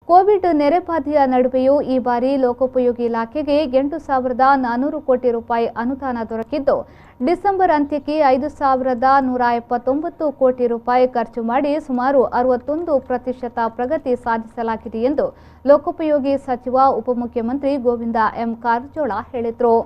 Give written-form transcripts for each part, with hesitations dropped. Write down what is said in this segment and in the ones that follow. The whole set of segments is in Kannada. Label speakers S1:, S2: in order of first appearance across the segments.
S1: ಕೋವಿಡ್ ನೆರೆಬಾಧೆಯ ನಡುವೆಯೂ ಈ ಬಾರಿ ಲೋಕೋಪಯೋಗಿ ಇಲಾಖೆಗೆ 8,400 ಕೋಟಿ ರೂಪಾಯಿ ಅನುದಾನ ದೊರಕಿದ್ದು, ಡಿಸೆಂಬರ್ ಅಂತ್ಯಕ್ಕೆ 5,179 ಕೋಟಿ ರೂಪಾಯಿ ಖರ್ಚು ಮಾಡಿ ಸುಮಾರು 61% ಪ್ರಗತಿ ಸಾಧಿಸಲಾಗಿದೆ ಎಂದು ಲೋಕೋಪಯೋಗಿ ಸಚಿವ ಉಪಮುಖ್ಯಮಂತ್ರಿ ಗೋವಿಂದ ಎಂ ಕಾರಜೋಳ ಹೇಳಿದರು.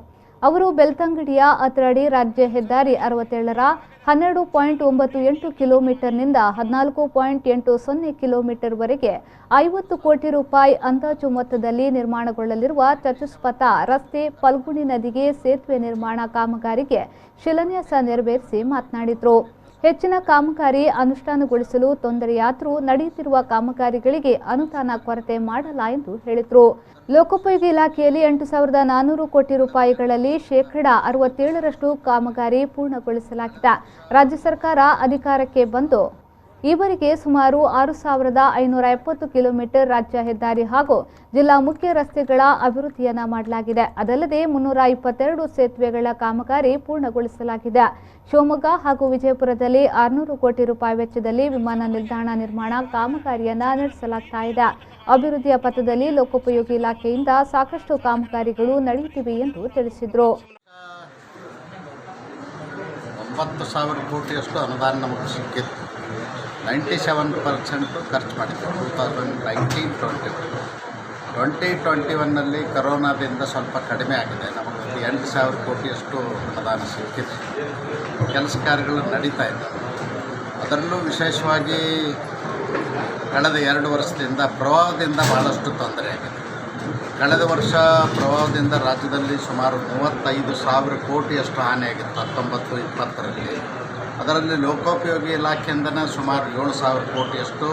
S1: ಅವರು ಬೆಳ್ತಂಗಡಿಯ ಅತರಡಿ ರಾಜ್ಯ ಹೆದ್ದಾರಿ 67ರ 12.98 ಕಿಲೋಮೀಟರ್ನಿಂದ 14.80 ಕಿಲೋಮೀಟರ್ವರೆಗೆ 50 ಕೋಟಿ ರೂಪಾಯಿ ಅಂದಾಜು ಮೊತ್ತದಲ್ಲಿ ನಿರ್ಮಾಣಗೊಳ್ಳಲಿರುವ ಚತುಷ್ಪಥ ರಸ್ತೆ ಫಲ್ಗುಣಿ ನದಿಗೆ ಸೇತುವೆ ನಿರ್ಮಾಣ ಕಾಮಗಾರಿಗೆ ಶಿಲಾನ್ಯಾಸ ನೆರವೇರಿಸಿ ಮಾತನಾಡಿದರು. ಹೆಚ್ಚಿನ ಕಾಮಗಾರಿ ಅನುಷ್ಠಾನಗೊಳಿಸಲು ತೊಂದರೆಯಾದರೂ ನಡೆಯುತ್ತಿರುವ ಕಾಮಗಾರಿಗಳಿಗೆ ಅನುದಾನ ಕೊರತೆ ಮಾಡಲ್ಲ ಎಂದು ಹೇಳಿದರು. ಲೋಕೋಪಯೋಗಿ ಇಲಾಖೆಯಲ್ಲಿ 8,400 ಕೋಟಿ ರೂಪಾಯಿಗಳಲ್ಲಿ ಶೇಕಡಾ 67ರಷ್ಟು ಕಾಮಗಾರಿ ಪೂರ್ಣಗೊಳಿಸಲಾಗಿದೆ. ರಾಜ್ಯ ಸರ್ಕಾರ ಅಧಿಕಾರಕ್ಕೆ ಬಂದು ಈವರೆಗೆ ಸುಮಾರು 6,570 ಕಿಲೋಮೀಟರ್ ರಾಜ್ಯ ಹೆದ್ದಾರಿ ಹಾಗೂ ಜಿಲ್ಲಾ ಮುಖ್ಯ ರಸ್ತೆಗಳ ಅಭಿವೃದ್ಧಿಯನ್ನ ಮಾಡಲಾಗಿದೆ. ಅದಲ್ಲದೆ 322 ಸೇತುವೆಗಳ ಕಾಮಗಾರಿ ಪೂರ್ಣಗೊಳಿಸಲಾಗಿದೆ. ಶಿವಮೊಗ್ಗ ಹಾಗೂ ವಿಜಯಪುರದಲ್ಲಿ 600 ಕೋಟಿ ರೂಪಾಯಿ ವೆಚ್ಚದಲ್ಲಿ ವಿಮಾನ ನಿಲ್ದಾಣ ನಿರ್ಮಾಣ ಕಾಮಗಾರಿಯನ್ನ ನಡೆಸಲಾಗ್ತಾ ಇದೆ. ಅಭಿವೃದ್ಧಿಯ ಪಥದಲ್ಲಿ ಲೋಕೋಪಯೋಗಿ ಇಲಾಖೆಯಿಂದ ಸಾಕಷ್ಟು ಕಾಮಗಾರಿಗಳು ನಡೆಯುತ್ತಿವೆ ಎಂದು ತಿಳಿಸಿದರು.
S2: 90,000 ಕೋಟಿಯಷ್ಟು ಅನುದಾನ ನಮಗೆ ಸಿಕ್ಕಿತ್ತು. 97% ಖರ್ಚು ಮಾಡಿದ್ದೆ 2019-2021ನಲ್ಲಿ ಕೊರೋನಾದಿಂದ ಸ್ವಲ್ಪ ಕಡಿಮೆ ಆಗಿದೆ. ನಮಗೆ 8,000 ಕೋಟಿಯಷ್ಟು ಅನುದಾನ ಸಿಕ್ಕಿದೆ. ಕೆಲಸ ಕಾರ್ಯಗಳು ನಡೀತಾ ಇದ್ದಾವೆ. ಅದರಲ್ಲೂ ವಿಶೇಷವಾಗಿ ಕಳೆದ 2 ವರ್ಷದಿಂದ ಪ್ರವಾಹದಿಂದ ಭಾಳಷ್ಟು ತೊಂದರೆಯಾಗಿದೆ. ಕಳೆದ ವರ್ಷ ಪ್ರವಾಹದಿಂದ ರಾಜ್ಯದಲ್ಲಿ ಸುಮಾರು 35,000 ಕೋಟಿಯಷ್ಟು ಹಾನಿಯಾಗಿತ್ತು 19-20ರಲ್ಲಿ. ಅದರಲ್ಲಿ ಲೋಕೋಪಯೋಗಿ ಇಲಾಖೆಯಿಂದನೇ ಸುಮಾರು 7,000 ಕೋಟಿಯಷ್ಟು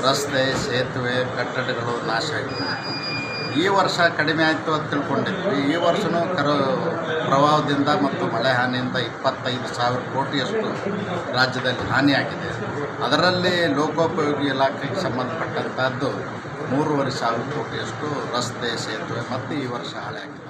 S2: ರಸ್ತೆ, ಸೇತುವೆ, ಕಟ್ಟಡಗಳು ನಾಶ ಆಗಿವೆ. ಈ ವರ್ಷ ಕಡಿಮೆ ಆಯಿತು ಅಂತ ತಿಳ್ಕೊಂಡಿದ್ವಿ. ಈ ವರ್ಷವೂ ಪ್ರವಾಹದಿಂದ ಮತ್ತು ಮಳೆ ಹಾನಿಯಿಂದ 25,000 ಕೋಟಿಯಷ್ಟು ರಾಜ್ಯದಲ್ಲಿ ಹಾನಿಯಾಗಿದೆ. ಅದರಲ್ಲಿ ಲೋಕೋಪಯೋಗಿ ಇಲಾಖೆಗೆ ಸಂಬಂಧಪಟ್ಟಂಥದ್ದು 3,500 ಕೋಟಿಯಷ್ಟು ರಸ್ತೆ, ಸೇತುವೆ ಮತ್ತು ಈ ವರ್ಷ ಹಾನಿಯಾಗಿದೆ.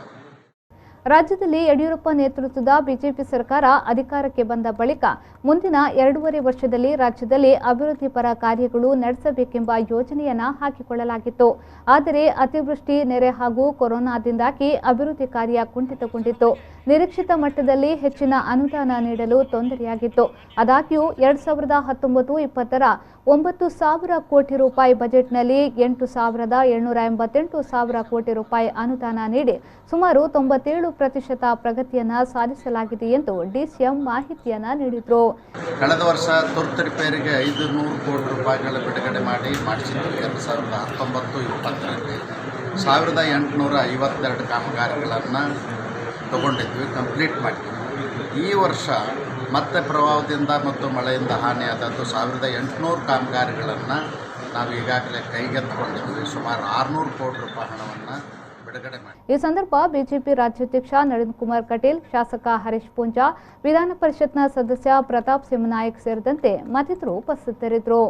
S1: ರಾಜ್ಯದಲ್ಲಿ ಯಡಿಯೂರಪ್ಪ ನೇತೃತ್ವದ ಬಿಜೆಪಿ ಸರ್ಕಾರ ಅಧಿಕಾರಕ್ಕೆ ಬಂದ ಬಳಿಕ ಮುಂದಿನ 2.5 ವರ್ಷದಲ್ಲಿ ರಾಜ್ಯದಲ್ಲಿ ಅಭಿವೃದ್ಧಿ ಪರ ಕಾರ್ಯಗಳು ನಡೆಸಬೇಕೆಂಬ ಯೋಜನೆಯನ್ನ ಹಾಕಿಕೊಳ್ಳಲಾಗಿತ್ತು. ಆದರೆ ಅತಿವೃಷ್ಟಿ, ನೆರೆ ಹಾಗೂ ಕೊರೋನಾದಿಂದಾಗಿ ಅಭಿವೃದ್ಧಿ ಕಾರ್ಯ ಕುಂಠಿತಗೊಂಡಿತ್ತು. ನಿರೀಕ್ಷಿತ ಮಟ್ಟದಲ್ಲಿ ಹೆಚ್ಚಿನ ಅನುದಾನ ನೀಡಲು ತೊಂದರೆಯಾಗಿತ್ತು. ಆದಾಗ್ಯೂ 2019-20ರ 9,000 ಕೋಟಿ ರೂಪಾಯಿ ಬಜೆಟ್ನಲ್ಲಿ 8,788 ಕೋಟಿ ರೂಪಾಯಿ ಅನುದಾನ ನೀಡಿ ಸುಮಾರು 97% ಪ್ರಗತಿಯನ್ನ ಸಾಧಿಸಲಾಗಿದೆ ಎಂದು ಡಿಸಿಎಂ ಮಾಹಿತಿಯನ್ನ ನೀಡಿದರು.
S2: ಕಳೆದ ವರ್ಷ ತುರ್ತು ರಿಪೇರಿಗೆ 500 ಕೋಟಿ ರೂಪಾಯಿಗಳ ಬಿಡುಗಡೆ ಮಾಡಿಸಿದ್ದು 2019-20ರಲ್ಲಿ 1,852 ಕಾಮಗಾರಿಗಳನ್ನು ತಗೊಂಡಿದ್ವಿ, ಕಂಪ್ಲೀಟ್ ಮಾಡಿದ್ವಿ. ಈ ವರ್ಷ ಮತ್ತೆ ಪ್ರವಾಹದಿಂದ ಮತ್ತು ಮಳೆಯಿಂದ ಹಾನಿಯಾದದ್ದು 1,800 ಕಾಮಗಾರಿಗಳನ್ನು ನಾವು ಈಗಾಗಲೇ ಕೈಗೆತ್ತಿಕೊಂಡಿದ್ವಿ. ಸುಮಾರು 600 ಕೋಟಿ ರೂಪಾಯಿ ಹಣವನ್ನು ಬಿಡುಗಡೆ ಮಾಡಿ.
S1: ಈ ಸಂದರ್ಭ ಬಿಜೆಪಿ ರಾಜ್ಯಾಧ್ಯಕ್ಷ ನಳಿನ್ ಕುಮಾರ್ ಕಟೀಲ್, ಶಾಸಕ ಹರೀಶ್ ಪೂಂಜಾ, ವಿಧಾನ ಪರಿಷತ್ನ ಸದಸ್ಯ ಪ್ರತಾಪ್ ಸಿಂಹ ನಾಯಕ್ ಸೇರಿದಂತೆ ಮತ್ತಿತರರು ಉಪಸ್ಥಿತರಿದ್ದರು.